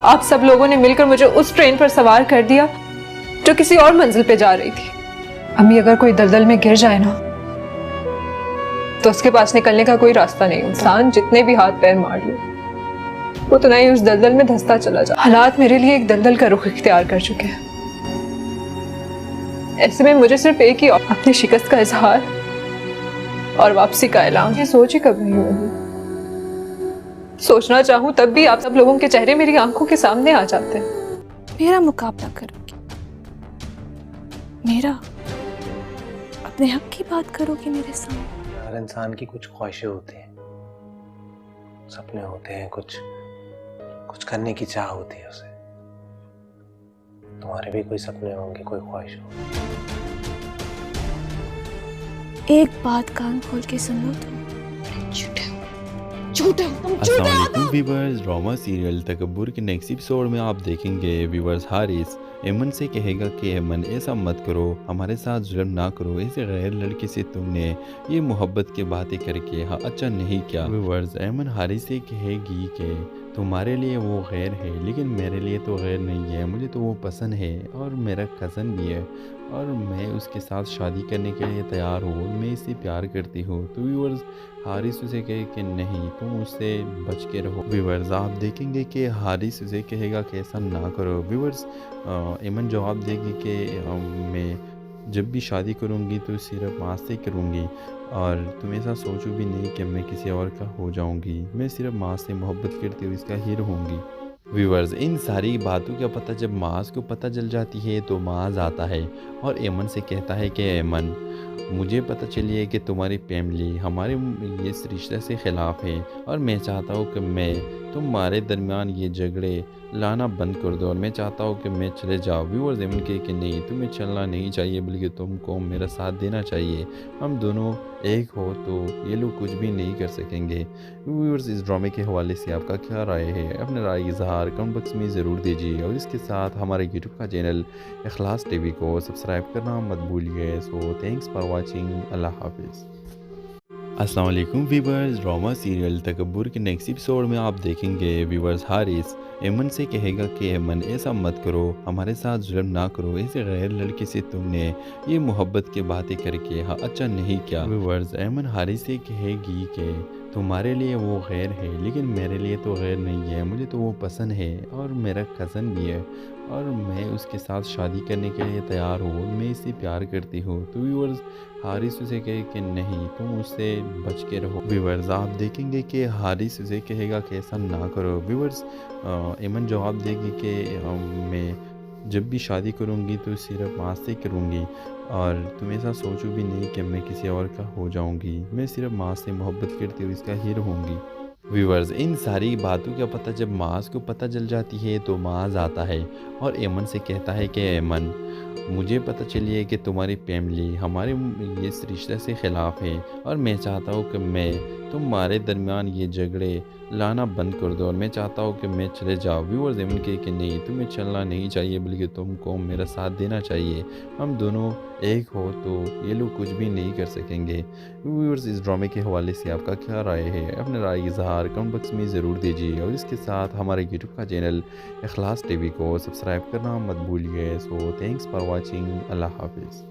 آپ سب لوگوں نے مل کر مجھے اس ٹرین پر سوار کر دیا جو کسی اور منزل پہ جا رہی تھی۔ امی اگر کوئی دلدل میں گر جائے نا تو اس کے پاس نکلنے کا کوئی راستہ نہیں ہوتا۔ انسان جتنے بھی ہاتھ پیر مار لے اتنا ہی اس دلدل میں دھستا چلا جاتا۔ حالات میرے لیے ایک دلدل کا رخ اختیار کر چکے ہیں، ایسے میں مجھے صرف ایک ہی اپنی شکست کا اظہار اور واپسی کا اعلان۔ یہ سوچ ہی کب نہیں ہوگی، سوچنا چاہوں تب بھی آپ سب لوگوں کے چہرے میری آنکھوں کے سامنے آ جاتے ہیں۔ میرا مقابلہ کرو گی، میرا اپنے حق کی بات کرو گی میرے سامنے۔ ہر انسان کی کچھ خواہشیں ہوتی ہیں، سپنے ہوتے ہیں، کچھ کرنے کی چاہ ہوتی ہے اسے۔ تمہارے بھی کوئی سپنے ہوں گے، کوئی خواہش ہوگی۔ ایک بات کان کھول کے سن لو، تم جھوٹے ہو، تم جھوٹے السلام ہو۔ علیکم ویورز، ڈرامہ سیریل تکبر کے نیکسٹ ایپیسوڈ میں آپ دیکھیں گے ویورز حارث ایمن سے کہے گا کہ ایمن ایسا مت کرو، ہمارے ساتھ ظلم نہ کرو، ایسے غیر لڑکے سے تم نے یہ محبت کی باتیں کر کے اچھا نہیں کیا۔ ویورز ایمن حارث سے کہے گی کہ تمہارے لیے وہ غیر ہے لیکن میرے لیے تو غیر نہیں ہے، مجھے تو وہ پسند ہے اور میرا کزن بھی ہے اور میں اس کے ساتھ شادی کرنے کے لیے تیار ہوں، میں اس سے پیار کرتی ہوں۔ تو ویورز حارث اسے کہے کہ نہیں، تم اس سے بچ کے رہو۔ ویورز آپ دیکھیں گے کہ حارث اسے کہے گا کہ ایسا نہ کرو۔ ویورز ایمن جواب دے گی کہ میں جب بھی شادی کروں گی تو صرف ماں سے کروں گی اور تم ایسا سوچو بھی نہیں کہ میں کسی اور کا ہو جاؤں گی، میں صرف ماں سے محبت کرتی ہوئی اس کا ہی رہوں گی۔ ویورز ان ساری باتوں کا پتہ جب معاذ کو پتہ چل جاتی ہے تو معاذ آتا ہے اور ایمن سے کہتا ہے کہ ایمن مجھے پتہ چلی ہے کہ تمہاری فیملی ہمارے اس رشتے سے خلاف ہے اور میں چاہتا ہوں کہ میں تمہارے درمیان یہ جھگڑے لانا بند کر دو اور میں چاہتا ہوں کہ میں چلے جاؤ۔ ویورز ایمن کہے کہ نہیں، تمہیں چلنا نہیں چاہیے بلکہ تم کو میرا ساتھ دینا چاہیے، ہم دونوں ایک ہو تو یہ لوگ کچھ بھی نہیں کر سکیں گے۔ ویورز اس ڈرامے کے حوالے سے آپ کا کیا رائے ہے؟ اپنے رائے کا اظہار کمنٹ باکس میں ضرور دیجیے اور اس کے ساتھ ہمارے یوٹیوب کا چینل اخلاص ٹی وی کو سبسکرائب کرنا مت بھولیے۔ سو تھینکس فار واچنگ، اللہ حافظ۔ السلام علیکم ویورز، ڈرامہ سیریل تکبر کے نیکسٹ ایپیسوڈ میں آپ دیکھیں گے ویورز حارث ایمن سے کہے گا کہ ایمن ایسا مت کرو، ہمارے ساتھ ظلم نہ کرو، ایسے غیر لڑکے سے تم نے یہ محبت کی باتیں کر کے اچھا نہیں کیا۔ ویورز ایمن حارث سے کہے گی کہ تمہارے لیے وہ غیر ہے لیکن میرے لیے تو غیر نہیں ہے، مجھے تو وہ پسند ہے اور میرا کزن بھی ہے اور میں اس کے ساتھ شادی کرنے کے لیے تیار ہوں، میں اس سے پیار کرتی ہوں۔ تو ویورز حارث اسے کہے کہ نہیں، تم اس سے بچ کے رہو۔ ویورز آپ دیکھیں گے کہ حارث اسے کہے گا کہ ایسا نہ کرو۔ ویورز ایمن جواب دے گی کہ میں جب بھی شادی کروں گی تو صرف ماں سے کروں گی اور تم ایسا سوچو بھی نہیں کہ میں کسی اور کا ہو جاؤں گی، میں صرف ماں سے محبت کرتی ہوئی اس کا ہی رہوں گی۔ ویورز ان ساری باتوں کا پتہ جب معاذ کو پتہ چل جاتی ہے تو معاذ آتا ہے اور ایمن سے کہتا ہے کہ ایمن مجھے پتہ چلی ہے کہ تمہاری فیملی ہمارے اس رشتے سے خلاف ہے اور میں چاہتا ہوں کہ میں تمہارے درمیان یہ جھگڑے لانا بند کر دو اور میں چاہتا ہوں کہ میں چلے جاؤ۔ ویورز ایمن کہے کہ نہیں، تمہیں چلنا نہیں چاہیے بلکہ تم کو میرا ساتھ دینا چاہیے، ہم دونوں ایک ہو تو یہ لوگ کچھ بھی نہیں کر سکیں گے۔ ویورز اس ڈرامے کے حوالے سے آپ کا کیا رائے ہے؟ اپنے رائے کا اظہار کمنٹ باکس میں ضرور دیجیے اور اس کے ساتھ ہمارے یوٹیوب کا چینل اخلاص ٹی وی کو سبسکرائب کرنا مت بھولیے۔ سو تھینکس فار واچنگ، اللہ حافظ۔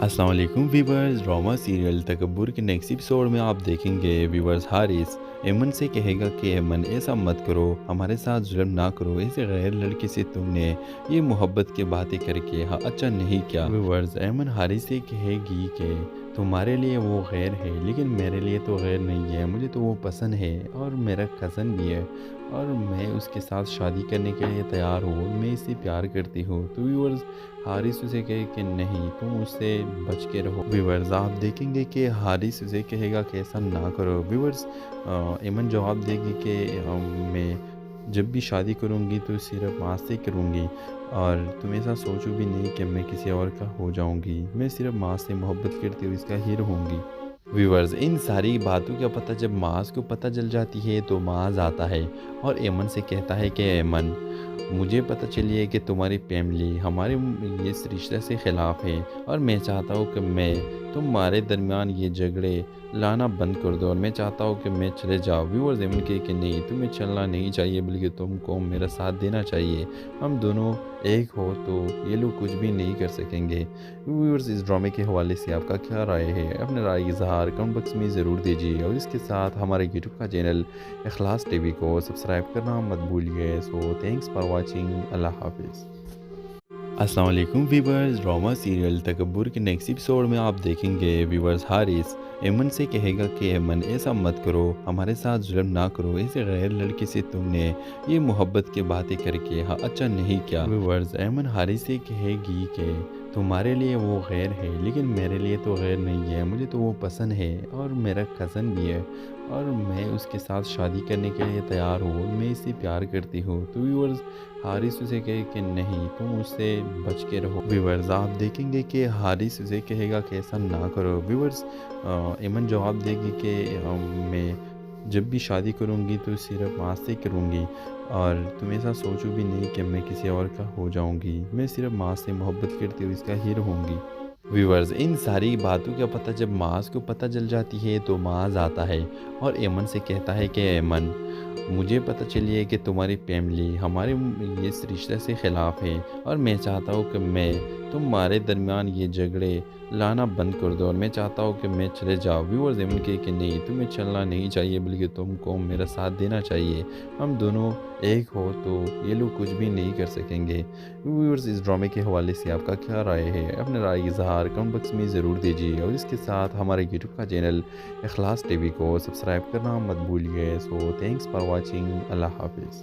السلام علیکم ویورز، ڈرامہ سیریل تکبر کے نیکسٹ ایپیسوڈ میں آپ دیکھیں گے ویورز حارث ایمن سے کہے گا کہ ایمن ایسا مت کرو، ہمارے ساتھ ظلم نہ کرو، ایسے غیر لڑکے سے تم نے یہ محبت کی باتیں کر کے اچھا نہیں کیا۔ ویورز ایمن حارث سے کہے گی کہ تمہارے لیے وہ غیر ہے لیکن میرے لیے تو غیر نہیں ہے، مجھے تو وہ پسند ہے اور میرا کزن بھی ہے اور میں اس کے ساتھ شادی کرنے کے لیے تیار ہوں، میں اس سے پیار کرتی ہوں۔ تو ویورز حارث اسے کہے کہ نہیں، تم اس سے بچ کے رہو۔ ویورز آپ دیکھیں گے کہ حارث اسے کہے گا کہ ایسا نہ کرو۔ ویورز ایمن جواب دے گی کہ میں جب بھی شادی کروں گی تو صرف ماں سے کروں گی اور تم ایسا سوچو بھی نہیں کہ میں کسی اور کا ہو جاؤں گی، میں صرف ماں سے محبت کرتی ہوئی اس کا ہی رہوں گی۔ ویورز ان ساری باتوں کا پتہ جب معاذ کو پتہ چل جاتی ہے تو معاذ آتا ہے اور ایمن سے کہتا ہے کہ ایمن مجھے پتہ چلیے کہ تمہاری فیملی ہمارے اس رشتے سے خلاف ہے اور میں چاہتا ہوں کہ میں تمہارے درمیان یہ جھگڑے لانا بند کر دو اور میں چاہتا ہوں کہ میں چلے جاؤ۔ ویورز ایمن کہے کہ نہیں، تمہیں چلنا نہیں چاہیے بلکہ تم کو میرا ساتھ دینا چاہیے، ہم دونوں ایک ہو تو یہ لوگ کچھ بھی نہیں کر سکیں گے۔ ویورز اس ڈرامے کے حوالے سے آپ کا کیا رائے ہے؟ اپنے رائے کا اظہار کمنٹ باکس میں ضرور دیجیے اور اس کے ساتھ ہمارے یوٹیوب کا چینل اخلاص ٹی وی کو سبسکرائب کرنا مت بھولیے۔ سو تھینکس فار واچنگ، اللہ حافظ۔ السلام علیکم ویورز، ڈرامہ سیریل تکبر کے نیکسٹ ایپیسوڈ میں آپ دیکھیں گے ویورز حارث ایمن سے کہے گا کہ ایمن ایسا مت کرو، ہمارے ساتھ ظلم نہ کرو، ایسے غیر لڑکے سے تم نے یہ محبت کی باتیں کر کے اچھا نہیں کیا۔ ویورز ایمن حارث سے کہے گی کہ تمہارے لیے وہ غیر ہے لیکن میرے لیے تو غیر نہیں ہے، مجھے تو وہ پسند ہے اور میرا کزن بھی ہے اور میں اس کے ساتھ شادی کرنے کے لیے تیار ہوں، میں اسے پیار کرتی ہوں۔ تو ویورز حارث اسے کہے کہ نہیں، تم اس سے بچ کے رہو۔ ویورز آپ دیکھیں گے کہ حارث اسے کہے گا کہ ایسا نہ کرو۔ ویورز ایمن جواب دے گی کہ میں جب بھی شادی کروں گی تو صرف آج سے کروں گی اور تم ایسا سوچو بھی نہیں کہ میں کسی اور کا ہو جاؤں گی، میں صرف ماں سے محبت کرتی ہوں، اس کا ہیر ہوں گی۔ ویورز ان ساری باتوں کا پتہ جب معاذ کو پتہ چل جاتی ہے تو معاذ آتا ہے اور ایمن سے کہتا ہے کہ ایمن مجھے پتہ چلیے کہ تمہاری فیملی ہمارے اس رشتے سے خلاف ہے اور میں چاہتا ہوں کہ میں تمہارے درمیان یہ جھگڑے لانا بند کر دو اور میں چاہتا ہوں کہ میں چلے جاؤ۔ ویورز ایمن کہے کہ نہیں، تمہیں چلنا نہیں چاہیے بلکہ تم کو میرا ساتھ دینا چاہیے، ہم دونوں ایک ہو تو یہ لوگ کچھ بھی نہیں کر سکیں گے۔ ویورز اس ڈرامے کے حوالے سے آپ کا کیا رائے ہے؟ اپنے رائے کا اظہار کمنٹ باکس میں ضرور دیجیے اور اس کے ساتھ ہمارے یوٹیوب کا چینل اخلاص ٹی وی کو سبسکرائب کرنا مت بھولیے۔ سو تھینکس فار واچنگ، اللہ حافظ۔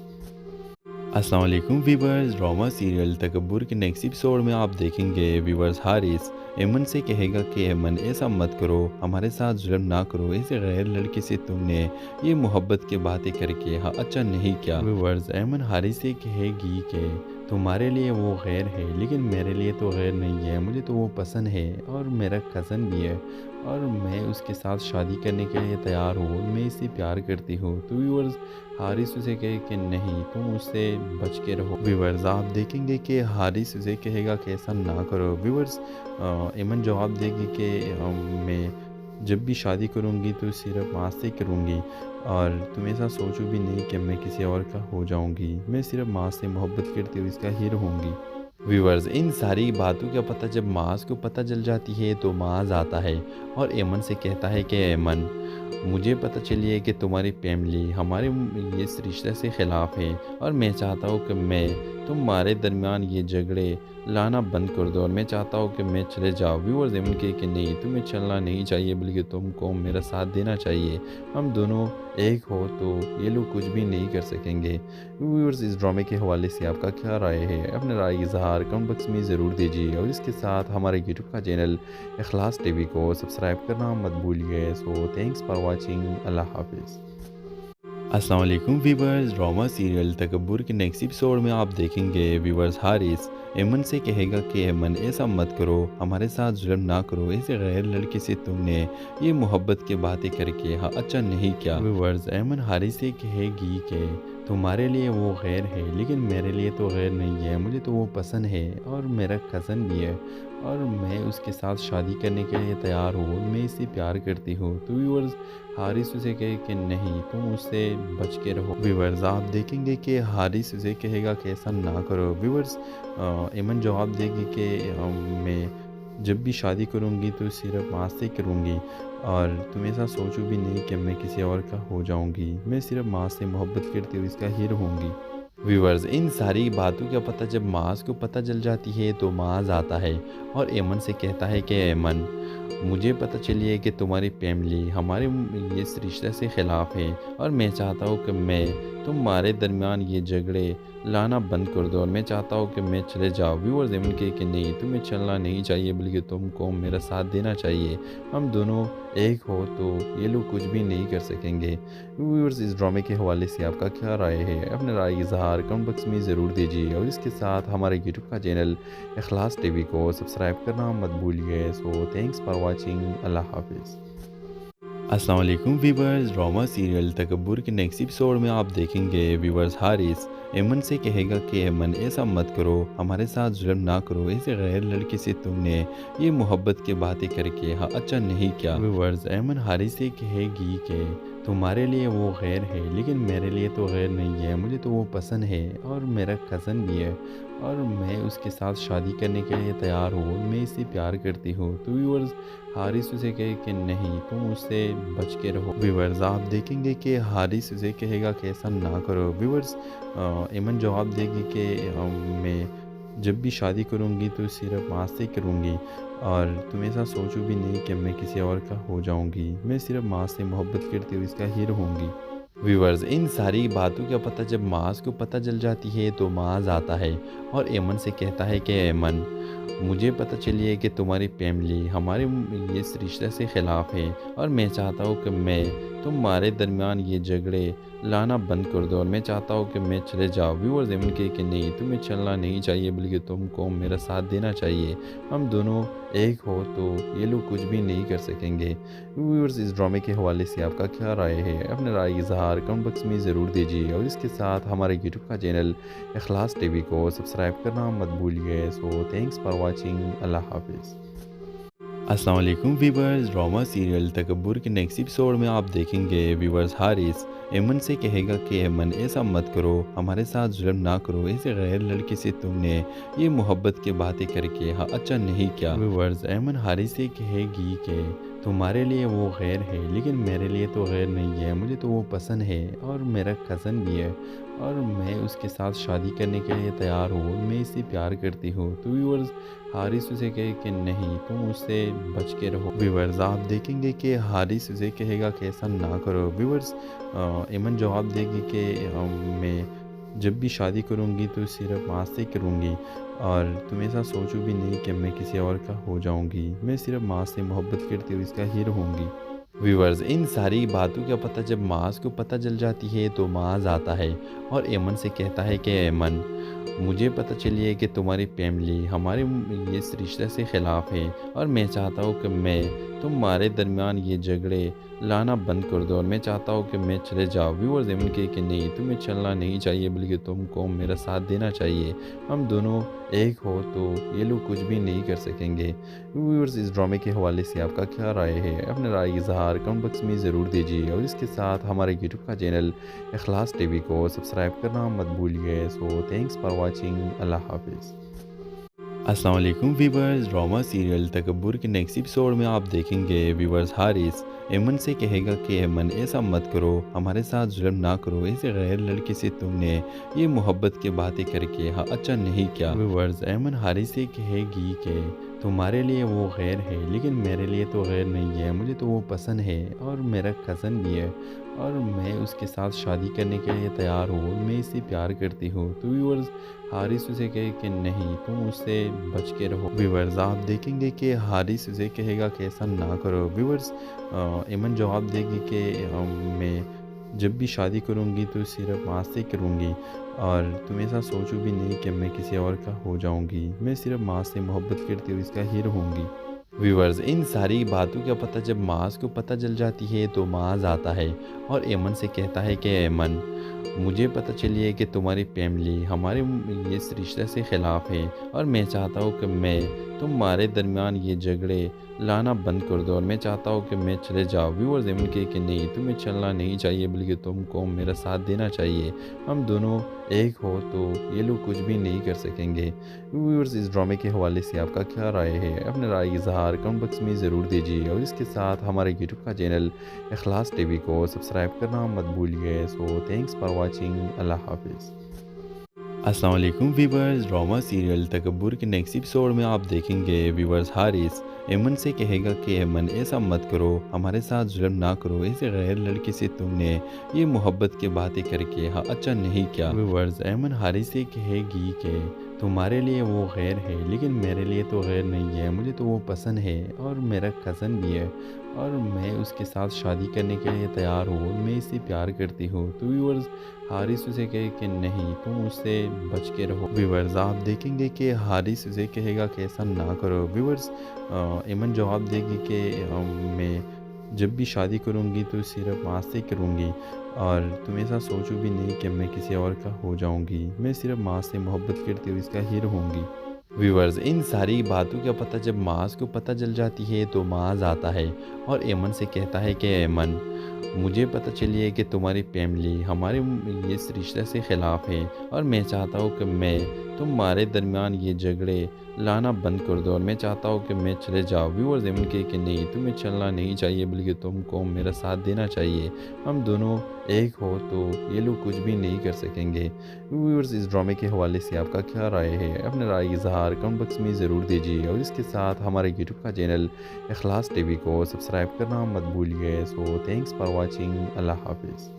السلام علیکم ویورز، ڈرامہ سیریل تکبر کے نیکسٹ ایپیسوڈ میں آپ دیکھیں گے ویورز حارث ایمن سے کہے گا کہ ایمن ایسا مت کرو، ہمارے ساتھ ظلم نہ کرو، ایسے غیر لڑکے سے تم نے یہ محبت کی باتیں کر کے اچھا نہیں کیا۔ ویورز ایمن حارث سے کہے گی کہ تمہارے لیے وہ غیر ہے لیکن میرے لیے تو غیر نہیں ہے، مجھے تو وہ پسند ہے اور میرا کزن بھی ہے اور میں اس کے ساتھ شادی کرنے کے لیے تیار ہوں، میں اسے پیار کرتی ہوں۔ تو ویورز حارث اسے کہے کہ نہیں، تم اس سے بچ کے رہو۔ ویورز آپ دیکھیں گے کہ حارث اسے کہے گا کہ ایسا نہ کرو۔ ویورز ایمن جواب دے گی کہ میں جب بھی شادی کروں گی تو صرف آج سے کروں گی اور تم ایسا سوچو بھی نہیں کہ میں کسی اور کا ہو جاؤں گی، میں صرف ماں سے محبت کرتی ہوں، اس کا ہیر ہوں گی۔ ویورز ان ساری باتوں کا پتہ جب معاذ کو پتہ چل جاتی ہے تو معاذ آتا ہے اور ایمن سے کہتا ہے کہ ایمن مجھے پتہ چلیے کہ تمہاری فیملی ہمارے اس رشتے سے خلاف ہے اور میں چاہتا ہوں کہ میں تمہارے درمیان یہ جھگڑے لانا بند کر دو اور میں چاہتا ہوں کہ میں چلے جاؤ۔ ویورز ایمن کہے کہ نہیں، تمہیں چلنا نہیں چاہیے بلکہ تم کو میرا ساتھ دینا چاہیے، ہم دونوں ایک ہو تو یہ لوگ کچھ بھی نہیں کر سکیں گے۔ ویورز اس ڈرامے کے حوالے سے آپ کا کیا رائے ہے؟ اپنے رائے کا اظہار کمنٹ باکس میں ضرور دیجیے اور اس کے ساتھ ہمارے یوٹیوب کا چینل اخلاص ٹی وی کو سبسکرائب کرنا مت بھولیے۔ سو تھینکس فار واچنگ، اللہ حافظ۔ السلام علیکم ویورز، ڈرامہ سیریل تکبر کے نیکسٹ ایپیسوڈ میں آپ دیکھیں گے ویورز حارث ایمن سے کہے گا کہ ایمن ایسا مت کرو، ہمارے ساتھ ظلم نہ کرو، ایسے غیر لڑکے سے تم نے یہ محبت کی باتیں کر کے اچھا نہیں کیا۔ ویورز ایمن حارث سے کہے گی کہ تمہارے لیے وہ غیر ہے لیکن میرے لیے تو غیر نہیں ہے، مجھے تو وہ پسند ہے اور میرا کزن بھی ہے اور میں اس کے ساتھ شادی کرنے کے لیے تیار ہوں، میں اسے پیار کرتی ہوں۔ تو ویورز حارث اسے کہے کہ نہیں، تم اس سے بچ کے رہو۔ ویورز آپ دیکھیں گے کہ حارث اسے کہے گا کہ ایسا نہ کرو۔ ویورز ایمن جواب دے گی کہ میں جب بھی شادی کروں گی تو صرف آج سے کروں گی اور تم ایسا سوچو بھی نہیں کہ میں کسی اور کا ہو جاؤں گی، میں صرف ماں سے محبت کرتی ہوں، اس کا ہیر ہوں گی۔ ویورز ان ساری باتوں کا پتہ جب معاذ کو پتہ چل جاتی ہے تو معاذ آتا ہے اور ایمن سے کہتا ہے کہ ایمن مجھے پتہ چلیے کہ تمہاری فیملی ہمارے اس رشتے سے خلاف ہے اور میں چاہتا ہوں کہ میں تمہارے درمیان یہ جھگڑے لانا بند کر دو اور میں چاہتا ہوں کہ میں چلے جاؤ۔ ویورز ایمن کہے کہ نہیں، تمہیں چلنا نہیں چاہیے بلکہ تم کو میرا ساتھ دینا چاہیے، ہم دونوں ایک ہو تو یہ لوگ کچھ بھی نہیں کر سکیں گے۔ ویورز اس ڈرامے کے حوالے سے آپ کا کیا رائے ہے؟ اپنے رائے کا اظہار کمنٹ باکس میں ضرور دیجیے اور اس کے ساتھ ہمارے یوٹیوب کا چینل اخلاص ٹی وی کو سبسکرائب کرنا مت بھولیے۔ سو تھینکس فار واچنگ، اللہ حافظ۔ अस्सलाम वालेकुम व्यूवर्स, ड्रामा सीरियल तकब्बुर के नेक्स्ट एपिसोड में आप देखेंगे व्यूवर्स हारिस एमन से कहेगा कि एमन ऐसा मत करो, हमारे साथ जुल्म ना करो, ऐसे गैर लड़के से तुमने ये मोहब्बत की बातें करके हाँ अच्छा नहीं किया। व्यूवर्स एमन हारिस से कहेगी कि तुम्हारे लिए वो गैर है लेकिन मेरे लिए तो गैर नहीं है, मुझे तो वो पसंद है और मेरा कज़न भी है और मैं उसके साथ शादी करने के लिए तैयार हूँ, मैं इससे प्यार करती हूँ। तो व्यूवर्स हारिस उसे कहे कि नहीं तुम उससे बच के रहो। व्यूवर्स आप देखेंगे कि हारिस उसे कहेगा कि ऐसा ना करो। व्यूवर्स एमन जवाब देगी कि मैं जब भी शादी करूँगी तो सिर्फ माँ से करूँगी और तुम ऐसा सोचो भी नहीं कि मैं किसी और का हो जाऊँगी, मैं सिर्फ माँ से मोहब्बत करती हुए इसका ही रहूँगी। व्यूवर्स इन सारी बातों का पता जब माज को पता चल जाती है तो माज आता है और एमन से कहता है कि एमन मुझे पता चली है कि तुम्हारी फैमिली हमारे इस रिश्ते से ख़िलाफ़ है और मैं चाहता हूँ कि मैं तुम्हारे दरमियान ये झगड़े लाना बंद कर दो और मैं चाहता हूँ कि मैं चले जाओ। व्यूवर्स एमन कहे कि नहीं तुम्हें चलना नहीं चाहिए बल्कि तुमको मेरा साथ देना चाहिए, हम दोनों एक हो तो ये लोग कुछ भी नहीं कर सकेंगे। व्यूवर्स इस ड्रामे के हवाले से आपका क्या राय है, अपने राय की इज़हार कमेंट बॉक्स में ज़रूर दीजिए और इसके साथ हमारे यूट्यूब का चैनल इखलास टीवी को सब्सक्राइब करना मत भूलिए। So thanks for watching, Allah हाफिज़। अस्सलाम वालेकुम व्यूवर्स, ड्रामा सीरियल तकब्बुर के नेक्स्ट एपिसोड में आप देखेंगे व्यूवर्स हारिस एमन से कहेगा कि एमन ऐसा मत करो, हमारे साथ जुल्म ना करो, ऐसे गैर लड़के से तुमने ये मोहब्बत की बातें करके हाँ अच्छा नहीं किया। व्यूवर्स एमन हारिस से कहेगी कि तुम्हारे लिए वो गैर है लेकिन मेरे लिए तो गैर नहीं है, मुझे तो वो पसंद है और मेरा कज़न भी है और मैं उसके साथ शादी करने के लिए तैयार हूँ, मैं इससे प्यार करती हूँ। तो व्यूवर्स हारिस उसे कहे कि नहीं तुम उससे बच के रहो। व्यूवर्स आप देखेंगे कि हारिस उसे कहेगा कि ऐसा ना करो। व्यूवर्स एमन जवाब देगी कि मैं जब भी शादी करूँगी तो सिर्फ माँ से करूँगी और तुम ऐसा सोचो भी नहीं कि मैं किसी और का हो जाऊँगी, मैं सिर्फ माँ से मोहब्बत करती हुई इसका ही रहूँगी। व्यूवर्स इन सारी बातों का पता जब माज को पता चल जाती है तो माज आता है और एमन से कहता है कि एमन मुझे पता चली है कि तुम्हारी फैमिली हमारे इस रिश्ते से ख़िलाफ़ है और मैं चाहता हूँ कि मैं तुम्हारे दरमियान ये झगड़े लाना बंद कर दो और मैं चाहता हूँ कि मैं चले जाओ। व्यूवर्स एमन कहे कि नहीं तुम्हें चलना नहीं चाहिए बल्कि तुमको मेरा साथ देना चाहिए, हम दोनों एक हो तो ये लोग कुछ भी नहीं कर सकेंगे। व्यूवर्स इस ड्रामे के हवाले से आपका क्या राय है, अपने राय की इज़हार कमेंट बॉक्स में ज़रूर दीजिए और इसके साथ हमारे यूट्यूब का चैनल इखलास टीवी को सब्सक्राइब करना मत भूलिए। So thanks for watching, Allah हाफिज़। अस्सलाम वालेकुम व्यूवर्स, ड्रामा सीरियल तकब्बुर के नेक्स्ट एपिसोड में आप देखेंगे व्यूवर्स हारिस एमन से कहेगा कि एमन ऐसा मत करो, हमारे साथ जुल्म ना करो, ऐसे गैर लड़के से तुमने ये मोहब्बत की बातें करके हाँ अच्छा नहीं किया। व्यूवर्स एमन हारिस से कहेगी कि तुम्हारे लिए वो गैर है लेकिन मेरे लिए तो गैर नहीं है, मुझे तो वो पसंद है और मेरा कज़न भी है और मैं उसके साथ शादी करने के लिए तैयार हूँ, मैं इससे प्यार करती हूँ। तो व्यूवर्स हारिस उसे कहे कि नहीं तुम उससे बच के रहो। व्यूवर्स आप देखेंगे कि हारिस उसे कहेगा कि ऐसा ना करो। व्यूवर्स एमन जवाब देगी कि मैं जब भी शादी करूँगी तो सिर्फ माँ से करूँगी और तुम ऐसा सोचो भी नहीं कि मैं किसी और का हो जाऊँगी, मैं सिर्फ माँ से मोहब्बत करती हुई इसका ही रहूँगी। व्यूवर्स इन सारी बातों का पता जब माज को पता चल जाती है तो माज आता है और एमन से कहता है कि एमन मुझे पता चली है कि तुम्हारी फैमिली हमारे इस रिश्ते से ख़िलाफ़ है और मैं चाहता हूँ कि मैं तुम्हारे दरमियान ये झगड़े लाना बंद कर दो और मैं चाहता हूँ कि मैं चले जाओ। व्यूवर्स एमन कहे कि नहीं तुम्हें चलना नहीं चाहिए बल्कि तुमको मेरा साथ देना चाहिए, हम दोनों एक हो तो ये लोग कुछ भी नहीं कर सकेंगे। व्यूवर्स इस ड्रामे के हवाले से आपका क्या राय है, अपने राय की इज़हार कमेंट बॉक्स में ज़रूर दीजिए और इसके साथ हमारे यूट्यूब का चैनल इखलास टीवी को सब्सक्राइब करना मत भूलिए। So thanks for watching, Allah हाफिज़। अस्सलाम वालेकुम व्यूवर्स, ड्रामा सीरियल तकब्बुर के नेक्स्ट एपिसोड में आप देखेंगे व्यूवर्स हारिस एमन से कहेगा कि एमन ऐसा मत करो, हमारे साथ जुल्म ना करो, ऐसे गैर लड़के से तुमने ये मोहब्बत की बातें करके हाँ अच्छा नहीं किया। व्यूवर्स एमन हारिस से कहेगी कि तुम्हारे लिए वो गैर है लेकिन मेरे लिए तो गैर नहीं है, मुझे तो वो पसंद है और मेरा कज़न भी है और मैं उसके साथ शादी करने के लिए तैयार हूँ, मैं इससे प्यार करती हूँ। तो व्यूवर्स हारिस उसे कहे कि नहीं तुम उससे बच के रहो। व्यूवर्स आप देखेंगे कि हारिस उसे कहेगा कि ऐसा ना करो। व्यूवर्स एमन जवाब देगी कि मैं जब भी शादी करूँगी तो सिर्फ माँ से करूँगी और तुम ऐसा सोचो भी नहीं कि मैं किसी और का हो जाऊँगी। मैं सिर्फ माँ से मोहब्बत करती हुई इसका हीरो होंगी। व्यूअर्स, इन सारी बातों का पता जब माज को पता चल जाती है तो माज आता है और एमन से कहता है कि एमन, मुझे पता चली है कि तुम्हारी फैमिली हमारे इस रिश्ते से ख़िलाफ़ है और मैं चाहता हूँ कि मैं तुम्हारे दरमियान ये झगड़े लाना बंद कर दो और मैं चाहता हूँ कि मैं चले जाऊँ। व्यूअर्स एमन कहे कि नहीं, तुम्हें चलना नहीं चाहिए बल्कि तुमको मेरा साथ देना चाहिए। हम दोनों एक हो तो ये लोग कुछ भी नहीं कर सकेंगे। व्यूअर्स, इस ड्रामे के हवाले से आपका क्या राय है? अपने राय इजहार कमेंट बॉक्स में ज़रूर दीजिए और इसके साथ हमारे यूट्यूब का चैनल इखलास टीवी को सब्सक्राइब करना मत भूलिए। So thanks for watching. Allah हाफिज़।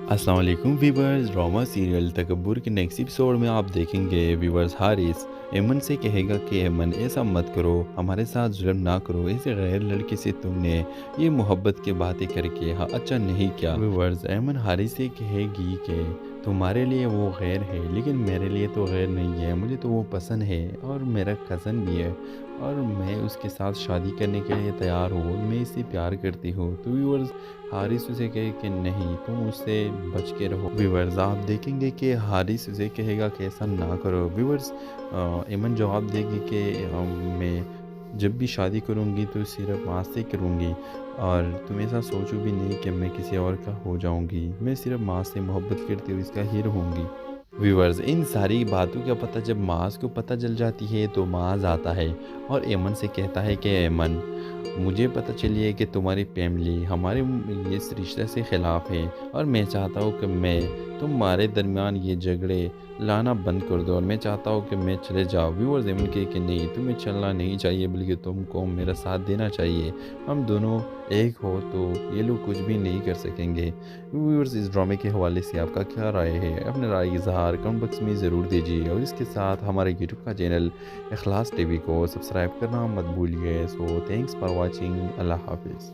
अस्सलाम वालेकुम व्यूअर्स, ड्रामा सीरियल तकब्बुर के नेक्स्ट एपिसोड में आप देखेंगे व्यूअर्स हारिस एमन से कहेगा कि एमन ऐसा मत करो, हमारे साथ जुल्म ना करो, ऐसे गैर लड़के से तुमने ये मोहब्बत की बातें करके हाँ अच्छा नहीं किया। व्यूअर्स, एमन हारिस से कहेगी कि तुम्हारे लिए वो गैर है लेकिन मेरे लिए तो गैर नहीं है, मुझे तो वो पसंद है और मेरा कज़न भी है और मैं उसके साथ शादी करने के लिए तैयार हूँ, मैं इससे प्यार करती हूँ। तो व्यूअर्स, हारिस उसे कहे कि नहीं, तुम उससे बच के रहो। व्यूअर्स, आप देखेंगे कि हारिस उसे कहेगा कि ऐसा ना करो। व्यूअर्स, एमन जवाब देगी कि मैं जब भी शादी करूँगी तो सिर्फ माँ से करूँगी और तुम ऐसा सोचो भी नहीं कि मैं किसी और का हो जाऊँगी। मैं सिर्फ माँ से मोहब्बत करती हुई इसका हीरो होंगी। व्यूअर्स, इन सारी बातों का पता जब माज को पता चल जाती है तो माज आता है और एमन से कहता है कि एमन, मुझे पता चली है कि तुम्हारी फैमिली हमारे इस रिश्ते से ख़िलाफ़ है और मैं चाहता हूँ कि मैं तुम्हारे दरमियान ये झगड़े लाना बंद कर दो और मैं चाहता हूँ कि मैं चले जाऊँ। व्यूअर्स एमन कहे कि नहीं, तुम्हें चलना नहीं चाहिए बल्कि तुमको मेरा साथ देना चाहिए। हम दोनों एक हो तो ये लोग कुछ भी नहीं कर सकेंगे। व्यूअर्स, इस ड्रामे के हवाले से आपका क्या राय है? अपने राय इजहार कमेंट बॉक्स में ज़रूर दीजिए और इसके साथ हमारे यूट्यूब का चैनल इखलास टीवी को सब्सक्राइब करना मत भूलिए। So thanks for watching. Allah हाफिज़।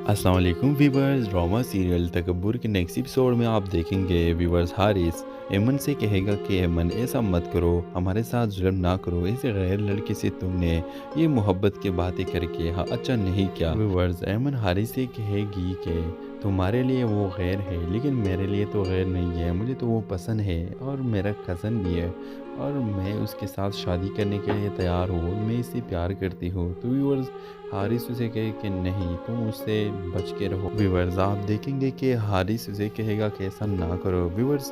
अस्सलाम वालेकुम व्यूअर्स, ड्रामा सीरियल तकब्बुर के नेक्स्ट एपिसोड में आप देखेंगे व्यूअर्स हारिस एमन से कहेगा कि एमन ऐसा मत करो, हमारे साथ जुल्म ना करो, ऐसे गैर लड़के से तुमने ये मोहब्बत की बातें करके हाँ अच्छा नहीं किया। व्यूअर्स, एमन हारिस से कहेगी कि तुम्हारे लिए वो गैर है लेकिन मेरे लिए तो गैर नहीं है, मुझे तो वो पसंद है और मेरा कज़न भी है और मैं उसके साथ शादी करने के लिए तैयार हूँ, मैं इससे प्यार करती हूँ। तो व्यूअर्स, हारिस उसे कहे कि नहीं, तुम उससे बच के रहो। व्यूअर्स, आप देखेंगे कि हारिस उसे कहेगा कि ऐसा ना करो। व्यूअर्स,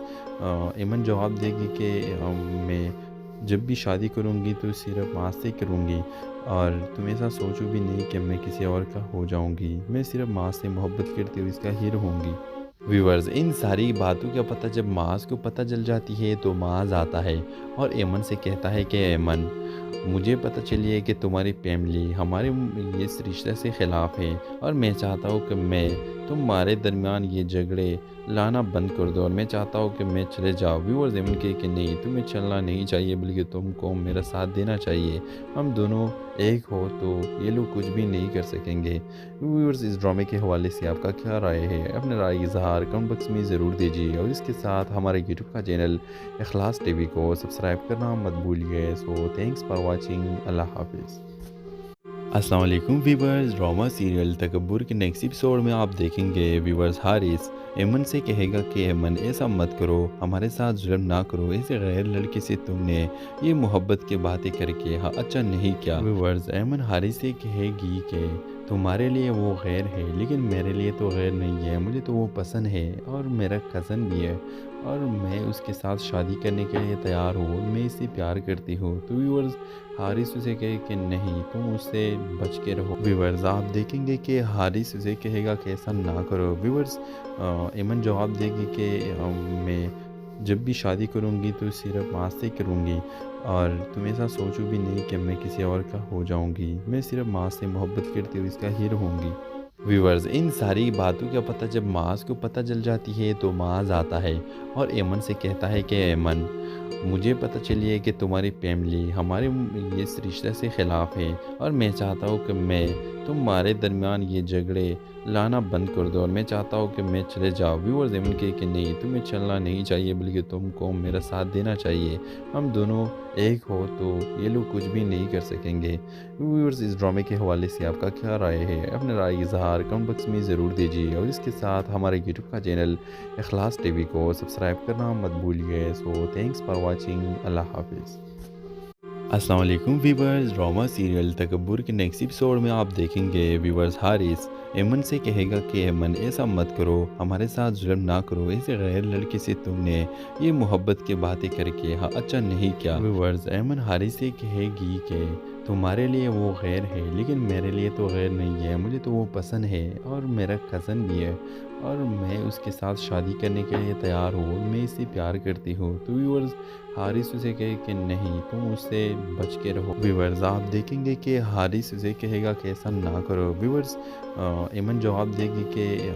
एमन जवाब देगी कि मैं जब भी शादी करूँगी तो सिर्फ माँ से करूँगी और तुम ऐसा सोचो भी नहीं कि मैं किसी और का हो जाऊँगी। मैं सिर्फ माँ से मोहब्बत करती हुई इसका हीरो होंगी। व्यूअर्स, इन सारी बातों का पता जब माज को पता चल जाती है तो माज आता है और एमन से कहता है कि एमन, मुझे पता चली है कि तुम्हारी फैमिली हमारे इस रिश्ते से ख़िलाफ़ है और मैं चाहता हूँ कि मैं तुम्हारे दरमियान ये झगड़े लाना बंद कर दो और मैं चाहता हूँ कि मैं चले जाऊँ। व्यूअर्स एमन कहे कि नहीं, तुम्हें चलना नहीं चाहिए बल्कि तुमको मेरा साथ देना चाहिए। हम दोनों एक हो तो ये लोग कुछ भी नहीं कर सकेंगे। व्यूअर्स, इस ड्रामे के हवाले से आपका क्या राय है? अपने राय इजहार कमेंट बॉक्स में ज़रूर दीजिए और इसके साथ हमारे यूट्यूब का चैनल इखलास टीवी को सब्सक्राइब करना मत भूलिए। So thanks for watching. Allah हाफिज़। अस्सलाम वालेकुम व्यूअर्स, ड्रामा सीरियल तकब्बुर के नेक्स्ट एपिसोड में आप देखेंगे व्यूअर्स हारिस एमन से कहेगा कि एमन ऐसा मत करो, हमारे साथ जुल्म ना करो, ऐसे गैर लड़के से तुमने ये मोहब्बत की बातें करके हाँ अच्छा नहीं किया। व्यूअर्स, एमन हारिस से कहेगी कि तुम्हारे लिए वो गैर है लेकिन मेरे लिए तो गैर नहीं है, मुझे तो वो पसंद है और मेरा कज़न भी है और मैं उसके साथ शादी करने के लिए तैयार हूँ, मैं इससे प्यार करती हूँ। तो व्यूअर्स, हारिस उसे कहे कि नहीं, तुम उससे बच के रहो। व्यूअर्स, आप देखेंगे कि हारिस उसे कहेगा कि ऐसा ना करो। व्यूअर्स, एमन जवाब देगी कि मैं जब भी शादी करूँगी तो सिर्फ माँ से करूँगी और तुम ऐसा सोचो भी नहीं कि मैं किसी और का हो जाऊँगी। मैं सिर्फ माँ से मोहब्बत करती हुई इसका हीरो होंगी। व्यूअर्स, इन सारी बातों का पता जब माज को पता चल जाती है तो माज आता है और एमन से कहता है कि एमन, मुझे पता चली है कि तुम्हारी फैमिली हमारे इस रिश्ते से ख़िलाफ़ है और मैं चाहता हूँ कि मैं तुम्हारे दरमियान ये झगड़े लाना बंद कर दो और मैं चाहता हूँ कि मैं चले जाऊँ। व्यूअर्स एमन कहे कि नहीं, तुम्हें चलना नहीं चाहिए बल्कि तुमको मेरा साथ देना चाहिए। हम दोनों एक हो तो ये लोग कुछ भी नहीं कर सकेंगे। व्यूअर्स इस ड्रामे के हवाले से आपका क्या राय है? अपने राय का इज़हार कमेंट बॉक्स में ज़रूर दीजिए और इसके साथ हमारे यूट्यूब का चैनल इखलास टीवी को सब्सक्राइब करना मत भूलिए। So thanks for watching. Allah हाफिज़। अस्सलाम वालेकुम व्यूअर्स, ड्रामा सीरियल तकब्बुर के नेक्स्ट एपिसोड में आप देखेंगे व्यूअर्स हारिस एमन से कहेगा कि एमन ऐसा मत करो, हमारे साथ जुल्म ना करो, ऐसे गैर लड़के से तुमने ये मोहब्बत की बातें करके हाँ अच्छा नहीं किया। व्यूअर्स एमन हारिस से कहेगी कि तुम्हारे लिए वो गैर है लेकिन मेरे लिए तो गैर नहीं है, मुझे तो वो पसंद है और मेरा कज़न भी है और मैं उसके साथ शादी करने के लिए तैयार हूँ, मैं इससे प्यार करती हूँ। तो व्यूअर्स हारिस उसे कहे कि नहीं, तुम उससे बच के रहो। व्यूअर्स आप देखेंगे कि हारिस उसे कहेगा कि ऐसा ना करो। व्यूअर्स एमन जवाब देगी कि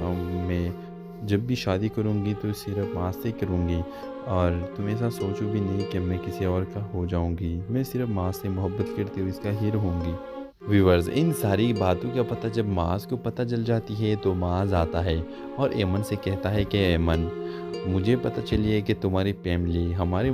मैं जब भी शादी करूँगी तो सिर्फ आज से करूँगी और तुम ऐसा सोचो भी नहीं कि मैं किसी और का हो जाऊँगी, मैं सिर्फ माँ से मोहब्बत करती हुई इसका हीरो होंगी। व्यूअर्स इन सारी बातों का पता जब माज को पता चल जाती है तो माज आता है और एमन से कहता है कि एमन मुझे पता चली है कि तुम्हारी फैमिली हमारे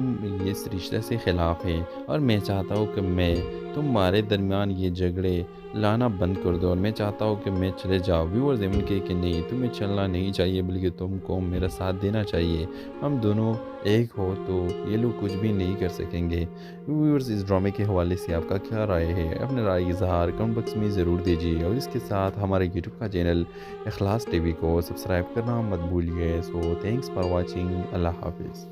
इस रिश्ते से ख़िलाफ़ है और मैं चाहता हूँ कि मैं तुम्हारे दरमियान ये झगड़े लाना बंद कर दो और मैं चाहता हूँ कि मैं चले जाऊँ। व्यूअर्स एमन कहे कि नहीं, तुम्हें चलना नहीं चाहिए बल्कि तुमको मेरा साथ देना चाहिए। हम दोनों एक हो तो ये लोग कुछ भी नहीं कर सकेंगे। व्यूअर्स इस ड्रामे के हवाले से आपका क्या राय है? अपने राय का इज़हार कमेंट बॉक्स में ज़रूर दीजिए और इसके साथ हमारे यूट्यूब का चैनल इखलास टीवी को सब्सक्राइब करना मत भूलिए। So thanks for watching. Allah हाफिज़।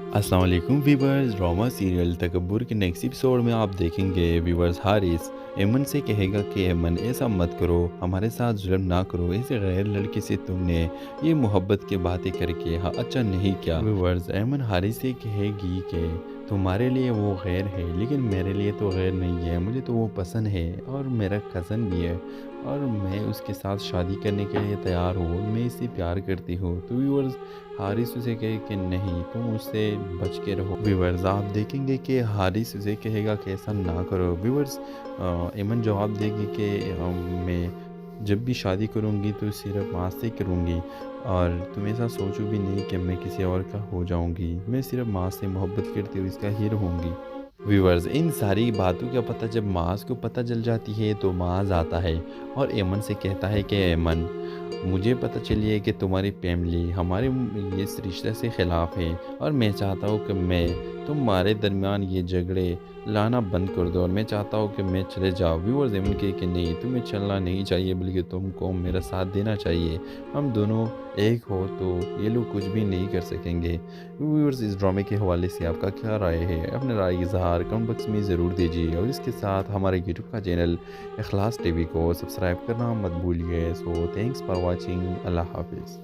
अस्सलाम वालेकुम व्यूअर्स, ड्रामा सीरियल तकब्बुर के नेक्स्ट एपिसोड में आप देखेंगे व्यूअर्स हारिस एमन से कहेगा कि एमन ऐसा मत करो, हमारे साथ जुल्म ना करो, ऐसे गैर लड़के से तुमने ये मोहब्बत की बातें करके हाँ अच्छा नहीं किया। व्यूअर्स एमन हारिस से कहेगी कि तुम्हारे लिए वो गैर है लेकिन मेरे लिए तो गैर नहीं है, मुझे तो वो पसंद है और मेरा कज़न भी है और मैं उसके साथ शादी करने के लिए तैयार हूँ, मैं इससे प्यार करती हूँ। तो व्यूअर्स हारिस उसे कहे कि नहीं, तुम उससे बच के रहो। व्यूअर्स आप देखेंगे कि हारिस उसे कहेगा कि ऐसा ना करो। व्यूअर्स एमन जवाब देगी कि मैं जब भी शादी करूँगी तो सिर्फ आज से करूँगी और तुम ऐसा सोचो भी नहीं कि मैं किसी और का हो जाऊँगी, मैं सिर्फ माँ से मोहब्बत करती हुई इसका हीरो होंगी। व्यूअर्स इन सारी बातों का पता जब माज को पता चल जाती है तो माज आता है और एमन से कहता है कि एमन मुझे पता चली है कि तुम्हारी फैमिली हमारे इस रिश्ते से ख़िलाफ़ है और मैं चाहता हूँ कि मैं तुम्हारे दरमियान ये झगड़े लाना बंद कर दो और मैं चाहता हूँ कि मैं चले जाऊँ। व्यूअर्स एमन कहे कि नहीं, तुम्हें चलना नहीं चाहिए बल्कि तुमको मेरा साथ देना चाहिए। हम दोनों एक हो तो ये लोग कुछ भी नहीं कर सकेंगे। व्यूअर्स इस ड्रामे के हवाले से आपका क्या राय है? अपने राय का इज़हार कमेंट बॉक्स में ज़रूर दीजिए और इसके साथ हमारे यूट्यूब का चैनल इखलास टीवी को सब्सक्राइब करना मत भूलिए। So thanks for watching. Allah हाफिज़।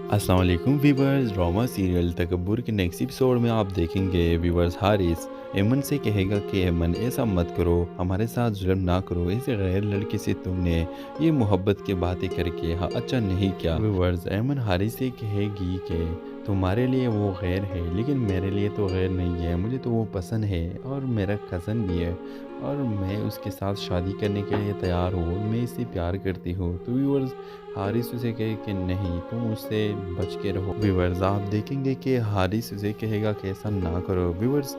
अस्सलाम वालेकुम व्यूअर्स, ड्रामा सीरियल तकब्बुर के नेक्स्ट एपिसोड में आप देखेंगे व्यूअर्स हारिस एमन से कहेगा कि एमन ऐसा मत करो, हमारे साथ जुल्म ना करो, ऐसे गैर लड़के से तुमने ये मोहब्बत की बातें करके हाँ अच्छा नहीं किया। व्यूअर्स एमन हारिस से कहेगी कि तुम्हारे लिए वो गैर है लेकिन मेरे लिए तो गैर नहीं है, मुझे तो वो पसंद है और मेरा कज़न भी है और मैं उसके साथ शादी करने के लिए तैयार हूँ, मैं इससे प्यार करती हूँ। तो व्यूअर्स हारिस उसे कहे कि नहीं, तुम उससे बच के रहो। व्यूअर्स आप देखेंगे कि हारिस उसे कहेगा कि ऐसा ना करो। व्यूअर्स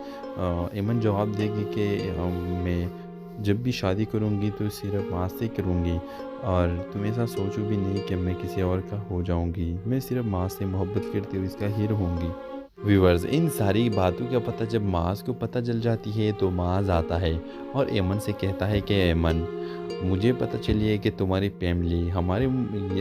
एमन जवाब देगी कि मैं जब भी शादी करूँगी तो सिर्फ आज से करूँगी और तुम ऐसा सोचो भी नहीं कि मैं किसी और का हो जाऊँगी, मैं सिर्फ माँ से मोहब्बत करती हुई इसका हीरो होंगी। व्यूअर्स इन सारी बातों का पता जब माज को पता चल जाती है तो माज आता है और एमन से कहता है कि एमन मुझे पता चली है कि तुम्हारी फैमिली हमारे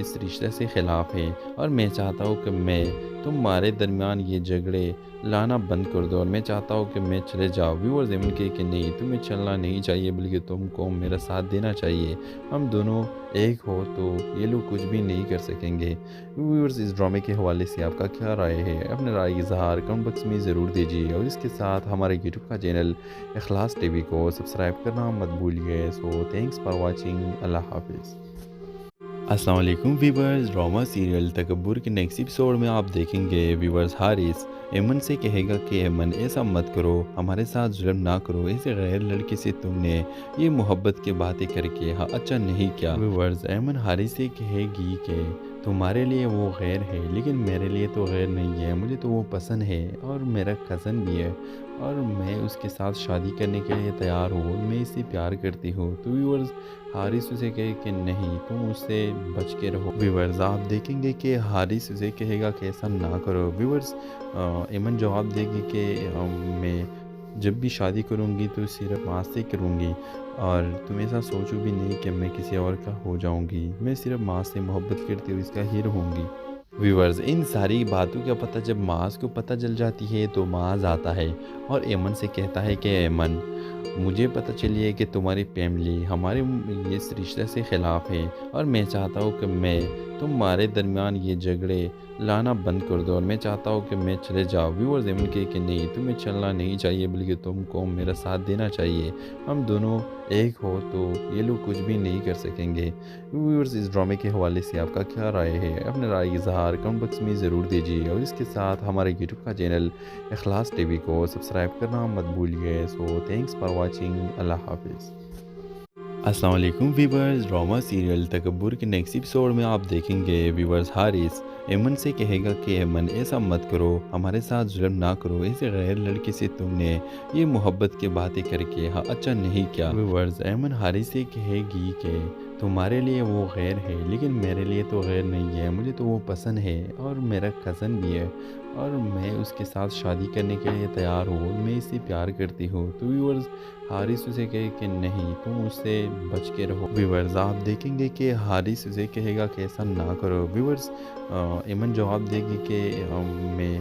इस रिश्ते से ख़िलाफ़ है और मैं चाहता हूँ कि मैं तुम्हारे दरमियान ये झगड़े लाना बंद कर दो और मैं चाहता हूँ कि मैं चले जाऊँ। व्यूअर्स एमन कहे कि नहीं, तुम्हें चलना नहीं चाहिए बल्कि तुमको मेरा साथ देना चाहिए। हम दोनों एक हो तो ये लोग कुछ भी नहीं कर सकेंगे। व्यूअर्स इस ड्रामे के हवाले से आपका क्या राय है? अपने राय का इज़हार कमेंट बॉक्स में ज़रूर दीजिए और इसके साथ हमारे यूट्यूब का चैनल इखलास टीवी को सब्सक्राइब करना मत भूलिए। So thanks for watching. Allah हाफिज़। अस्सलाम वालेकुम व्यूअर्स, ड्रामा सीरियल तकब्बुर के नेक्स्ट एपिसोड में आप देखेंगे व्यूअर्स हारिस ایمن سے کہے گا کہ ایمن ایسا مت کرو، ہمارے ساتھ ظلم نہ کرو، ایسے غیر لڑکے سے تم نے یہ محبت کی باتیں کر کے اچھا نہیں کیا۔ ویورز، ایمن حارث سے کہے گی کہ تمہارے لیے وہ غیر ہے لیکن میرے لیے تو غیر نہیں ہے، مجھے تو وہ پسند ہے اور میرا کزن بھی ہے اور میں اس کے ساتھ شادی کرنے کے لیے تیار ہوں، میں اس سے پیار کرتی ہوں۔ تو ویورز، حارث اسے کہے کہ نہیں، تم اس سے بچ کے رہو۔ ویورز، آپ دیکھیں گے کہ حارث اسے کہے گا کہ ایسا نہ کرو۔ ویورز، ایمن جواب دے گی کہ میں جب بھی شادی کروں گی تو صرف ماں سے کروں گی اور تم ایسا سوچو بھی نہیں کہ میں کسی اور کا ہو جاؤں گی، میں صرف ماں سے محبت کرتی ہوں، اس کا ہی رہوں گی۔ ویورز، ان ساری باتوں کا پتہ جب معاذ کو پتہ چل جاتی ہے تو معاذ آتا ہے اور ایمن سے کہتا ہے کہ ایمن، مجھے پتہ چلی ہے کہ تمہاری فیملی ہمارے اس رشتے سے خلاف ہے اور میں چاہتا ہوں کہ میں تمہارے درمیان یہ جھگڑے لانا بند کر دو اور میں چاہتا ہوں کہ میں چلے جاؤ۔ ویورز، ایمن کہے کہ نہیں، تمہیں چلنا نہیں چاہیے بلکہ تم کو میرا ساتھ دینا چاہیے، ہم دونوں ایک ہو تو یہ لوگ کچھ بھی نہیں کر سکیں گے۔ ویورز، اس ڈرامے کے حوالے سے آپ کا کیا رائے ہے؟ اپنے رائے کا اظہار کمنٹ باکس میں ضرور دیجیے اور اس کے ساتھ ہمارے یوٹیوب کا چینل اخلاص ٹی وی کو سبسکرائب کرنا مت بھولیے۔ سو تھینکس فار واچنگ، اللہ حافظ۔ السلام علیکم ویورز، ڈرامہ سیریل تکبر کے نیکسٹ ایپیسوڈ میں آپ دیکھیں گے ویورز حارث ایمن سے کہے گا کہ ایمن ایسا مت کرو، ہمارے ساتھ ظلم نہ کرو، ایسے غیر لڑکے سے تم نے یہ محبت کی باتیں کر کے اچھا نہیں کیا۔ ویورز، ایمن حارث سے کہے گی کہ تمہارے لیے وہ غیر ہے لیکن میرے لیے تو غیر نہیں ہے، مجھے تو وہ پسند ہے اور میرا کزن بھی ہے اور میں اس کے ساتھ شادی کرنے کے لیے تیار ہوں، میں اس سے پیار کرتی ہوں۔ تو ویورز، حارث اسے کہے کہ نہیں، تم اس سے بچ کے رہو۔ ویورز، آپ دیکھیں گے کہ حارث اسے کہے گا کہ ایسا نہ کرو۔ ویورز، ایمن جواب دے گی کہ میں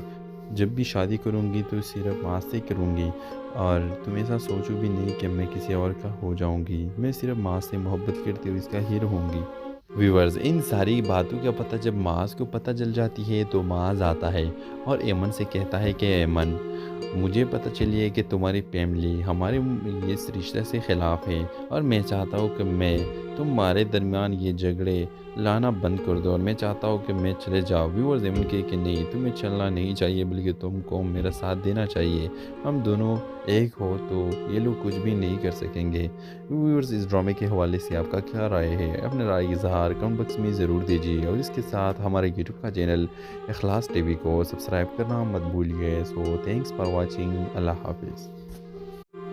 جب بھی شادی کروں گی تو صرف ماں سے کروں گی اور تم ایسا سوچو بھی نہیں کہ میں کسی اور کا ہو جاؤں گی، میں صرف ماں سے محبت کرتی ہوں، اس کا ہی رہوں گی۔ ویورز، ان ساری باتوں کا پتہ جب معاذ کو پتہ چل جاتی ہے تو معاذ آتا ہے اور ایمن سے کہتا ہے کہ ایمن، مجھے پتہ چلی ہے کہ تمہاری فیملی ہمارے اس رشتے سے خلاف ہے اور میں چاہتا ہوں کہ میں تمہارے درمیان یہ جھگڑے لانا بند کر دو اور میں چاہتا ہوں کہ میں چلے جاؤ۔ ویورز، ایمن کہے کہ نہیں، تمہیں چلنا نہیں چاہیے بلکہ تم کو میرا ساتھ دینا چاہیے، ہم دونوں ایک ہو تو یہ لوگ کچھ بھی نہیں کر سکیں گے۔ ویورز، اس ڈرامے کے حوالے سے آپ کا کیا رائے ہے؟ اپنے رائے کا اظہار کمنٹ باکس میں ضرور دیجیے اور اس کے ساتھ ہمارے یوٹیوب کا چینل اخلاص ٹی وی کو سبسکرائب کرنا مت بھولیے۔ سو تھینکس فار واچنگ، اللہ حافظ۔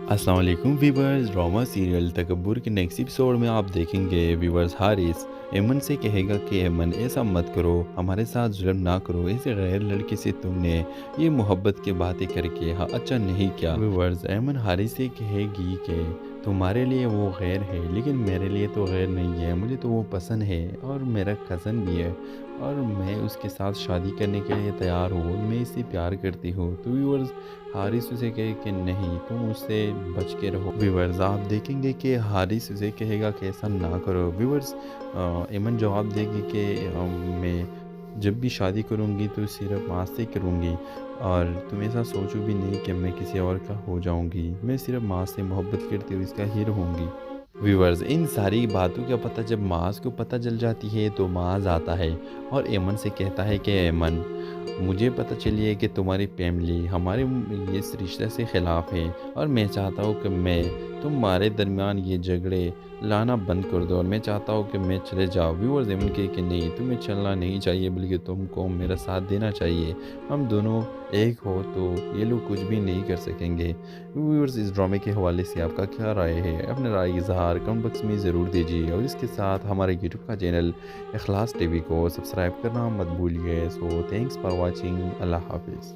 السلام علیکم ویورز، ڈرامہ سیریل تکبر کے نیکسٹ ایپیسوڈ میں آپ دیکھیں گے ویورز حارث ایمن سے کہے گا کہ ایمن ایسا مت کرو، ہمارے ساتھ ظلم نہ کرو، ایسے غیر لڑکے سے تم نے یہ محبت کی باتیں کر کے اچھا نہیں کیا۔ ویورز، ایمن حارث سے کہے گی کہ تمہارے لیے وہ غیر ہے لیکن میرے لیے تو غیر نہیں ہے، مجھے تو وہ پسند ہے اور میرا کزن بھی ہے اور میں اس کے ساتھ شادی کرنے کے لیے تیار ہوں، میں اس سے پیار کرتی ہوں۔ تو ویورز، حارث اسے کہے کہ نہیں، تم اس سے بچ کے رہو۔ ویورز، آپ دیکھیں گے کہ حارث اسے کہے گا کہ ایسا نہ کرو۔ ویورز، ایمن جواب دے گی کہ میں جب بھی شادی کروں گی تو صرف ماں سے کروں گی اور میں چاہتا ہوں کہ میں تمہارے درمیان یہ جھگڑے لانا بند کر دو اور میں چاہتا ہوں کہ میں تمہارے درمیان یہ جھگڑے لانا بند کر دو اور میں چاہتا ہوں کہ میں چلے جاؤ۔ ویورز، ایمن جواب دے گی کہ میں جب بھی شادی کروں گی تو صرف ماں سے کروں گی اور تم ایسا سوچو بھی نہیں کہ میں کسی اور کا ہو جاؤں گی، میں صرف ماں سے محبت کرتی ہوں، اس کا ہی رہوں گی۔ ویورز، ان ساری باتوں کا پتہ جب معاذ کو پتہ چل جاتی ہے تو معاذ آتا ہے اور ایمن سے کہتا ہے کہ ایمن، مجھے پتہ چلی ہے کہ تمہاری فیملی ہمارے اس رشتے سے خلاف ہے اور میں چاہتا ہوں کہ میں تمہارے درمیان یہ جھگڑے لانا بند کر دو اور میں چاہتا ہوں کہ میں چلے جاؤ۔ ویورز، ایمن کہے کہ نہیں، تمہیں چلنا نہیں چاہیے بلکہ تم کو میرا ساتھ دینا چاہیے، ہم دونوں ایک ہو تو یہ لوگ کچھ بھی نہیں کر سکیں گے۔ ویورز، اس ڈرامے کے حوالے سے آپ کا کیا رائے ہے؟ اپنے رائے کا اظہار کمنٹ باکس میں ضرور دیجیے اور اس کے ساتھ ہمارے یوٹیوب کا چینل اخلاص ٹی وی کو سبسکرائب کرنا مت بھولیے۔ سو تھینکس فار واچنگ، اللہ حافظ۔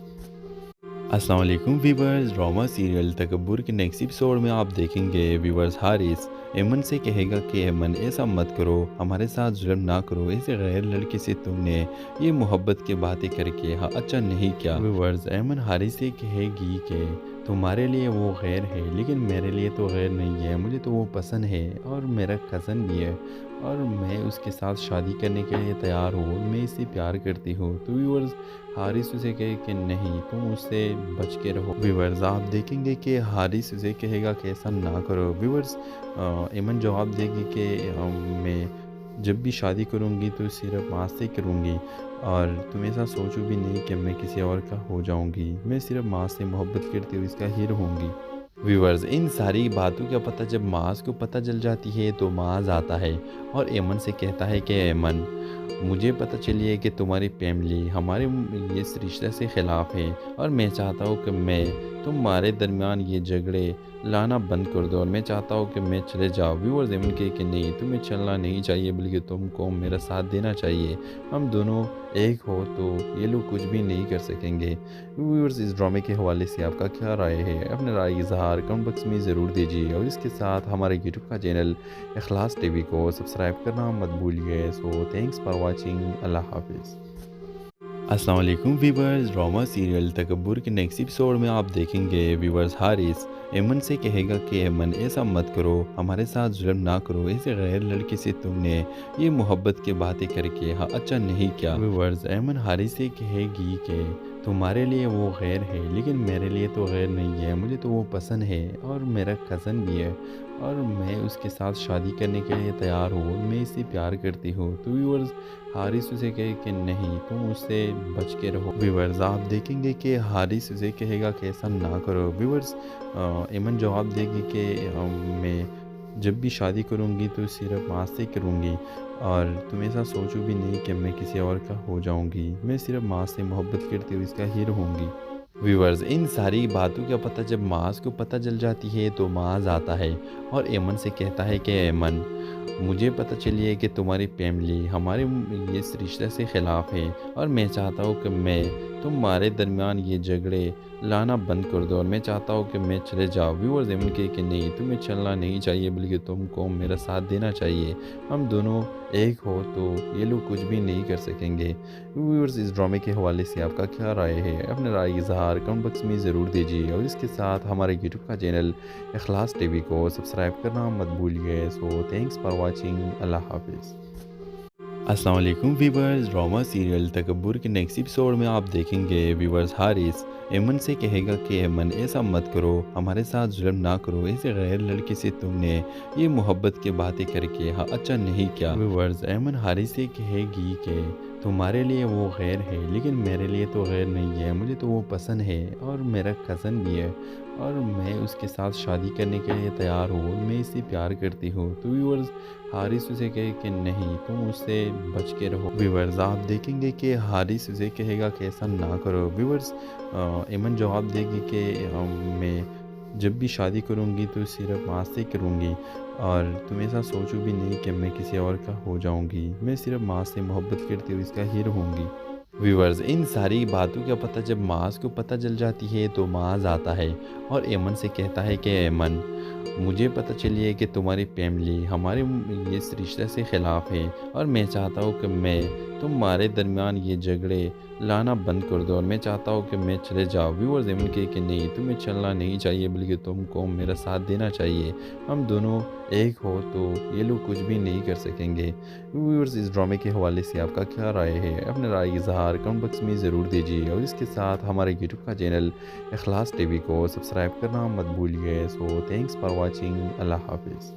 السلام علیکم ویورز، ڈرامہ سیریل تکبر کے نیکسٹ ایپیسوڈ میں آپ دیکھیں گے ویورز حارث ایمن سے کہے گا کہ ایمن ایسا مت کرو، ہمارے ساتھ ظلم نہ کرو، ایسے غیر لڑکے سے تم نے یہ محبت کی باتیں کر کے اچھا نہیں کیا۔ ویورز، ایمن حارث سے کہے گی کہ تمہارے لیے وہ غیر ہے لیکن میرے لیے تو غیر نہیں ہے، مجھے تو وہ پسند ہے اور میرا کزن بھی ہے اور میں اس کے ساتھ شادی کرنے کے لیے تیار ہوں، میں اس سے پیار کرتی ہوں۔ تو ویورز، حارث اسے کہے کہ نہیں، تم اس سے بچ کے رہو۔ ویورز، آپ دیکھیں گے کہ حارث اسے کہے گا کہ ایسا نہ کرو۔ ویورز، ایمن جواب دے گی کہ میں جب بھی شادی کروں گی تو صرف ماں سے کروں گی اور تم ایسا سوچو بھی نہیں کہ میں کسی اور کا ہو جاؤں گی، میں صرف ماں سے محبت کرتی ہوئی اس کا ہیر ہوں گی۔ ویورز، ان ساری باتوں کا پتہ جب معاذ کو پتہ چل جاتی ہے تو معاذ آتا ہے اور ایمن سے کہتا ہے کہ ایمن، مجھے پتہ چلی ہے کہ تمہاری فیملی ہمارے اس رشتے سے خلاف ہے اور میں چاہتا ہوں کہ میں تمہارے درمیان یہ جھگڑے لانا بند کر دو اور میں چاہتا ہوں کہ میں چلے جاؤ۔ ویورز، ایمن کہے کہ نہیں، تمہیں چلنا نہیں چاہیے بلکہ تم کو میرا ساتھ دینا چاہیے، ہم دونوں ایک ہو تو یہ لوگ کچھ بھی نہیں کر سکیں گے۔ ویورز، اس ڈرامے کے حوالے سے آپ کا کیا رائے ہے؟ اپنے رائے کا اظہار کمنٹ باکس میں ضرور دیجیے اور اس کے ساتھ ہمارے یوٹیوب کا چینل اخلاص ٹی وی کو سبسکرائب کرنا مت بھولیے۔ سو تھینکس فار واچنگ، اللہ حافظ۔ السلام علیکم ویورز، ڈرامہ سیریل تکبر کے نیکسٹ ایپیسوڈ میں آپ دیکھیں گے ویورز حارث ایمن سے کہے گا کہ ایمن ایسا مت کرو، ہمارے ساتھ ظلم نہ کرو، ایسے غیر لڑکے سے تم نے یہ محبت کی باتیں کر کے اچھا نہیں کیا۔ ویورز، ایمن حارث سے کہے گی کہ تمہارے لیے وہ غیر ہے لیکن میرے لیے تو غیر نہیں ہے، مجھے تو وہ پسند ہے اور میرا کزن بھی ہے اور میں اس کے ساتھ شادی کرنے کے لیے تیار ہوں، میں اس سے پیار کرتی ہوں۔ تو ویورز، حارث اسے کہے کہ نہیں، تم اس سے بچ کے رہو۔ ویورز، آپ دیکھیں گے کہ حارث اسے کہے گا کہ ایسا نہ کرو۔ ویورز، ایمن جواب دے گی کہ میں جب بھی شادی کروں گی تو صرف ماں سے کروں گی اور تم ایسا سوچو بھی نہیں کہ میں کسی اور کا ہو جاؤں گی، میں صرف ماں سے محبت کرتی ہوئی اس کا ہیر ہوں گی۔ ویورز، ان ساری باتوں کا پتہ جب معاذ کو پتہ چل جاتی ہے تو معاذ آتا ہے اور ایمن سے کہتا ہے کہ ایمن، مجھے پتہ چلی ہے کہ تمہاری فیملی ہمارے اس رشتے سے خلاف ہے اور میں چاہتا ہوں کہ میں تمہارے درمیان یہ جھگڑے لانا بند کر دو اور میں چاہتا ہوں کہ میں چلے جاؤ۔ ویورز، ایمن کہے کہ نہیں، تمہیں چلنا نہیں چاہیے بلکہ تم کو میرا ساتھ دینا چاہیے، ہم دونوں ایک ہو تو یہ لوگ کچھ بھی نہیں کر سکیں گے۔ ویورز، اس ڈرامے کے حوالے سے آپ کا کیا رائے ہے؟ اپنے رائے کا اظہار کمنٹ باکس میں ضرور دیجیے اور اس کے ساتھ ہمارے یوٹیوب کا چینل اخلاص ٹی وی کو سبسکرائب کرنا مت بھولیے۔ سو تھینکس فار واچنگ، اللہ حافظ۔ السلام علیکم ویورز، ڈرامہ سیریل تکبر کے نیکسٹ ایپیسوڈ میں آپ دیکھیں گے ویورز حارث ایمن سے کہے گا کہ ایمن ایسا مت کرو، ہمارے ساتھ ظلم نہ کرو، ایسے غیر لڑکے سے تم نے یہ محبت کی باتیں کر کے اچھا نہیں کیا۔ ویورز، ایمن حارث سے کہے گی کہ تمہارے لیے وہ غیر ہے لیکن میرے لیے تو غیر نہیں ہے، مجھے تو وہ پسند ہے اور میرا کزن بھی ہے اور میں اس کے ساتھ شادی کرنے کے لیے تیار ہوں، میں اس سے پیار کرتی ہوں۔ تو ویورز، حارث اسے کہے کہ نہیں، تم اس سے بچ کے رہو۔ ویورز، آپ دیکھیں گے کہ حارث اسے کہے گا کہ ایسا نہ کرو۔ ویورز، ایمن جواب دے گی کہ میں جب بھی شادی کروں گی تو صرف ماں سے کروں گی اور تم ایسا سوچو بھی نہیں کہ میں کسی اور کا ہو جاؤں گی، میں صرف ماں سے محبت کرتی ہوئی اس کا ہیر ہوں گی۔ ویورز، ان ساری باتوں کا پتہ جب معاذ کو پتہ چل جاتی ہے تو معاذ آتا ہے اور ایمن سے کہتا ہے کہ ایمن، مجھے پتہ چلی ہے کہ تمہاری فیملی ہمارے اس رشتے سے خلاف ہے اور میں چاہتا ہوں کہ میں تمہارے درمیان یہ جھگڑے لانا بند کر دو اور میں چاہتا ہوں کہ میں چلے جاؤ۔ ویورز، ایمن کہے کہ نہیں، تمہیں چلنا نہیں چاہیے بلکہ تم کو میرا ساتھ دینا چاہیے، ہم دونوں ایک ہو تو یہ لوگ کچھ بھی نہیں کر سکیں گے۔ ویورز، اس ڈرامے کے حوالے سے آپ کا کیا رائے ہے؟ اپنے رائے کا اظہار کمنٹ باکس میں ضرور دیجیے اور اس کے ساتھ ہمارے یوٹیوب کا چینل اخلاص ٹی وی کو سبسکرائب کرنا مت بھولیے۔ سو تھینکس فار واچنگ، اللہ حافظ۔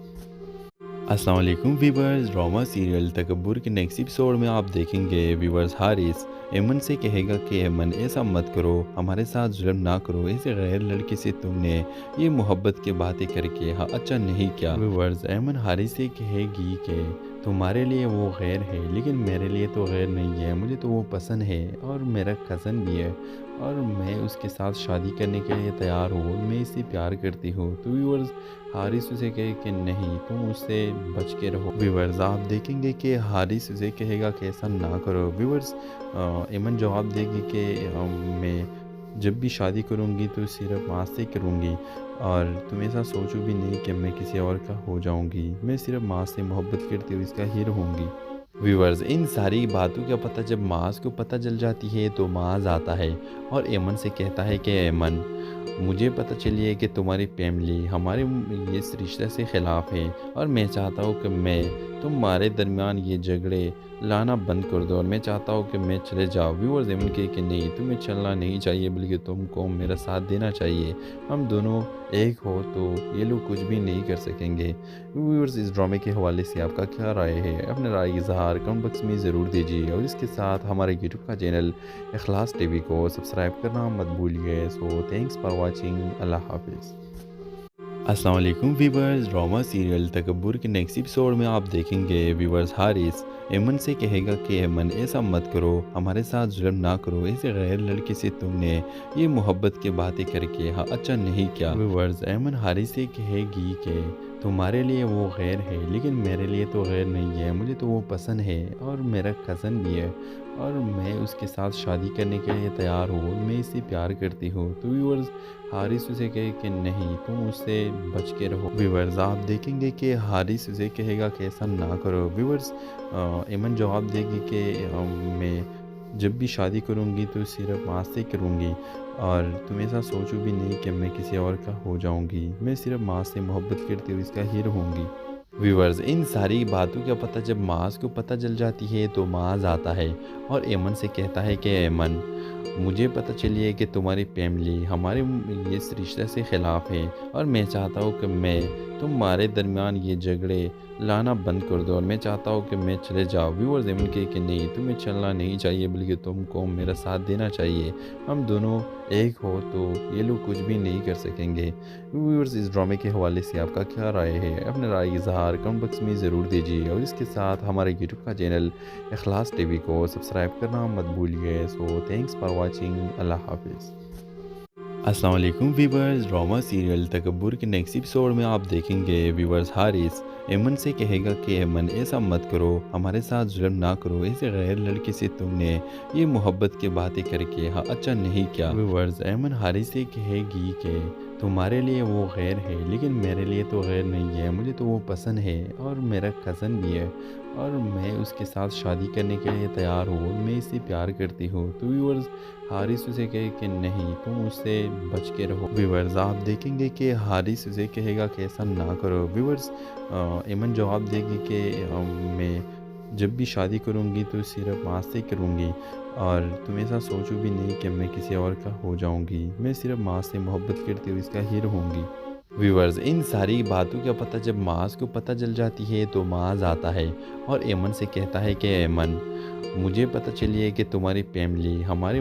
السلام علیکم ویورز، ڈرامہ سیریل تکبر کے نیکسٹ ایپیسوڈ میں آپ دیکھیں گے ویورز حارث ایمن سے کہے گا کہ ایمن ایسا مت کرو، ہمارے ساتھ ظلم نہ کرو، ایسے غیر لڑکے سے تم نے یہ محبت کی باتیں کر کے اچھا نہیں کیا۔ ویورز، ایمن حارث سے کہے گی کہ تمہارے لیے وہ غیر ہے لیکن میرے لیے تو غیر نہیں ہے، مجھے تو وہ پسند ہے اور میرا کزن بھی ہے اور میں اس کے ساتھ شادی کرنے کے لیے تیار ہوں، میں اس سے پیار کرتی ہوں۔ تو ویورز، حارث اسے کہے کہ نہیں، تم اس سے بچ کے رہو۔ ویورز، آپ دیکھیں گے کہ حارث اسے کہے گا کہ ایسا نہ کرو۔ ویورز، ایمن جواب دے گی کہ میں جب بھی شادی کروں گی تو صرف ماں سے کروں گی اور تم ایسا سوچو بھی نہیں کہ میں کسی اور کا ہو جاؤں گی، میں صرف ماں سے محبت کرتی ہوئی اس کا ہیر ہوں گی۔ ویورز، ان ساری باتوں کا پتہ جب معاذ کو پتہ چل جاتی ہے تو معاذ آتا ہے اور ایمن سے کہتا ہے کہ ایمن، مجھے پتہ چلی ہے کہ تمہاری فیملی ہمارے اس رشتے سے خلاف ہے اور میں چاہتا ہوں کہ میں تمہارے درمیان یہ جھگڑے लाना बंद कर दो और मैं चाहता हूँ कि मैं चले जाऊँ। व्यूअर्स एमन कहे कि नहीं, तुम्हें चलना नहीं चाहिए बल्कि तुमको मेरा साथ देना चाहिए। हम दोनों एक हो तो ये लोग कुछ भी नहीं कर सकेंगे। व्यूअर्स इस ड्रामे के हवाले से आपका क्या राय है? अपने राय की इज़हार कमेंट बॉक्स में ज़रूर दीजिए और इसके साथ हमारे यूट्यूब का चैनल इखलास टीवी को सब्सक्राइब करना मत भूलिए। So thanks for watching. Allah हाफिज़। अस्सलाम वालेकुम व्यूअर्स, ड्रामा सीरियल तकब्बुर के नेक्स्ट एपिसोड में आप देखेंगे व्यूअर्स हारिस एमन से कहेगा कि एमन ऐसा मत करो, हमारे साथ जुल्म ना करो, ऐसे गैर लड़के से तुमने ये मोहब्बत की बातें करके हाँ अच्छा नहीं किया। व्यूअर्स एमन हारिस से कहेगी कि तुम्हारे लिए वो गैर है लेकिन मेरे लिए तो गैर नहीं है, मुझे तो वो पसंद है और मेरा कज़न भी है और मैं उसके साथ शादी करने के लिए तैयार हूँ, मैं इससे प्यार करती हूँ। तो व्यूअर्स हारिस उसे कहे कि नहीं, तुम उससे बच के रहो। व्यूअर्स आप देखेंगे कि हारिस उसे कहेगा कि ऐसा ना करो। व्यूअर्स एमन जवाब देगी कि मैं जब भी शादी करूँगी तो सिर्फ माँ से करूँगी और तुम ऐसा सोचो भी नहीं कि मैं किसी और का हो जाऊँगी, मैं सिर्फ माँ से मोहब्बत करती हूँ, इसका ही रहूँगी। व्यूअर्स इन सारी बातों का पता जब माज को पता चल जाती है तो माज आता है और एमन से कहता है कि एमन मुझे पता चली है कि तुम्हारी फैमिली हमारे इस रिश्ते से ख़िलाफ़ है और मैं चाहता हूँ कि मैं तुम्हारे दरमियान ये झगड़े लाना बंद कर दो और मैं चाहता हूँ कि मैं चले जाऊँ। व्यूअर्स एमन कहे कि नहीं, तुम्हें चलना नहीं चाहिए बल्कि तुमको मेरा साथ देना चाहिए। हम दोनों एक हो तो ये लोग कुछ भी नहीं कर सकेंगे। व्यूअर्स इस ड्रामे के हवाले से आपका क्या राय है? अपने राय की इज़हार कमेंट बॉक्स में ज़रूर दीजिए और इसके साथ हमारे यूट्यूब का चैनल इखलास टीवी को सब्सक्राइब करना मत भूलिए। So thanks for watching. Allah हाफिज़। अस्सलाम वालेकुम व्यूअर्स, ड्रामा सीरियल तकब्बुर के नेक्स्ट एपिसोड में आप देखेंगे व्यूअर्स हारिस एमन से कहेगा कि एमन ऐसा मत करो, हमारे साथ जुल्म ना करो, ऐसे गैर लड़के से तुमने ये मोहब्बत की बातें करके हाँ अच्छा नहीं किया। व्यूअर्स एमन हारिस से कहेगी कि तुम्हारे लिए वो गैर है लेकिन मेरे लिए तो गैर नहीं है, मुझे तो वो पसंद है और मेरा कज़न भी है और मैं उसके साथ शादी करने के लिए तैयार हूँ, मैं इससे प्यार करती हूँ। तो व्यूअर्स हारिस उसे कहे कि नहीं, तुम उससे बच के रहो। व्यूअर्स आप देखेंगे कि हारिस उसे कहेगा कि ऐसा ना करो। व्यूअर्स एमन जवाब देगी कि मैं जब भी शादी करूँगी तो सिर्फ माँ से करूँगी और तुम ऐसा सोचो भी नहीं कि मैं किसी और का हो जाऊँगी, मैं सिर्फ माँ से मोहब्बत करती हूँ, इसका ही रहूँगी। व्यूअर्स इन सारी बातों का पता जब माज को पता चल जाती है तो माज आता है और एमन से कहता है कि एमन मुझे पता चली है कि तुम्हारी फैमिली हमारे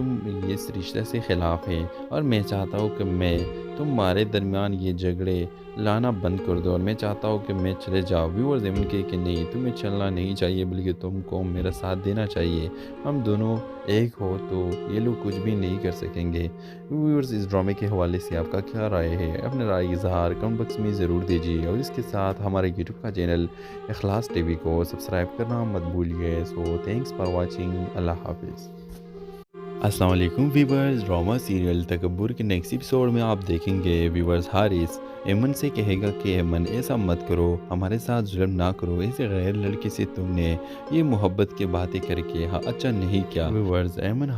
इस रिश्ते से ख़िलाफ़ है और मैं चाहता हूँ कि मैं तुम्हारे दरमियान ये झगड़े लाना बंद कर दो और मैं चाहता हूँ कि मैं चले जाऊँ। व्यूअर्स एमन कहे कि नहीं, तुम्हें चलना नहीं चाहिए बल्कि तुमको मेरा साथ देना चाहिए। हम दोनों एक हो तो ये लोग कुछ भी नहीं कर सकेंगे। व्यूअर्स इस ड्रामे के हवाले से आपका क्या राय है? अपने राय की इज़हार कमेंट बॉक्स में ज़रूर दीजिए और इसके साथ हमारे यूट्यूब का चैनल इखलास टीवी को सब्सक्राइब करना मत भूलिए। So thanks for watching. Allah हाफिज़। अस्सलाम वालेकुम व्यूअर्स, ड्रामा सीरियल तकब्बुर के नेक्स्ट एपिसोड में आप देखेंगे व्यूअर्स हारिस एमन से कहेगा कि एमन ऐसा मत करो, हमारे साथ जुल्म ना करो, ऐसे गैर लड़के से तुमने ये मोहब्बत की बातें करके हाँ अच्छा नहीं किया। व्यूअर्स एमन